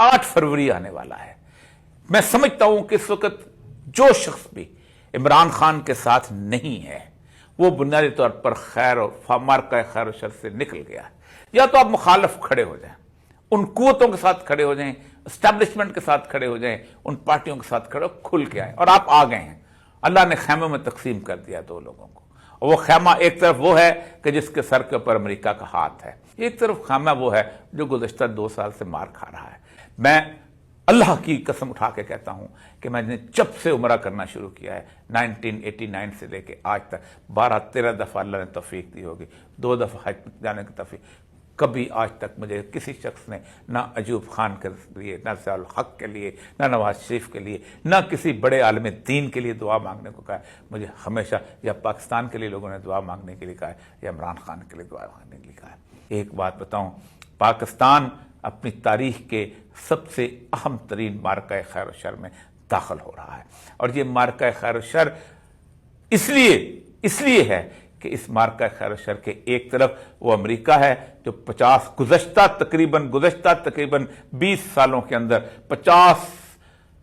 8 फरवरी आने वाला है। मैं समझता हूं कि इस वक्त जो शख्स भी इमरान खान के साथ नहीं है वो बुनियादी तौर पर खैर और मार्का खैर और शर से निकल गया है। या तो आप मुखालफ खड़े हो जाएं, उन कुव्वतों के साथ खड़े हो जाएं, एस्टैब्लिशमेंट के साथ खड़े हो जाएं, उन पार्टियों के साथ खड़े हो, खुल के आए। और आप आ गए हैं। अल्लाह ने खैमों में तकसीम कर दिया 2 लोगों को। और वो खैमा एक तरफ वो है कि जिसके सर के ऊपर अमेरिका का हाथ है, एक तरफ खैमा वो है जो गुज़श्ता 2 साल से मार खा रहा है। मैं अल्लाह की कसम उठा के कहता हूं कि मैंने जब से उम्रा करना शुरू किया है 1989 से लेके आज तक 12-13 दफ़ा अल्लाह ने तौफीक दी होगी, 2 दफ़ा हज जाने की तौफीक। कभी आज तक मुझे किसी शख्स ने ना अयूब खान के लिए, ना ज़ियाउल हक के लिए, ना नवाज शरीफ के लिए, ना किसी बड़े आलिम दीन के लिए दुआ मांगने को कहा है। मुझे हमेशा या पाकिस्तान के लिए लोगों ने दुआ मांगने के लिए कहा है या इमरान खान के लिए दुआ मांगने के लिए कहा है। एक बात बताऊं, पाकिस्तान अपनी तारीख के सबसे अहम तरीन मार्का खैर और शर में दाखिल हो रहा है। और ये मार्का खैर और शर इसलिए है कि इस मार्का खैर और शर के एक तरफ वो अमेरिका है जो गुज़श्ता तकरीबन 20 सालों के अंदर 50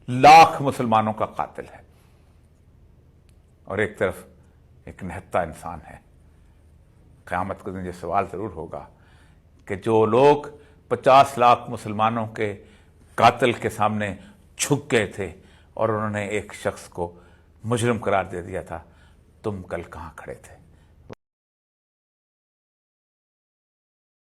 लाख मुसलमानों का कातिल है, और एक तरफ एक निहत्ता इंसान है। क़यामत के दिन ये सवाल ज़रूर होगा कि जो लोग 50 लाख मुसलमानों के कातिल के सामने झुक गए थे और उन्होंने एक शख्स को मुजरिम करार दे दिया था, तुम कल कहाँ खड़े थे?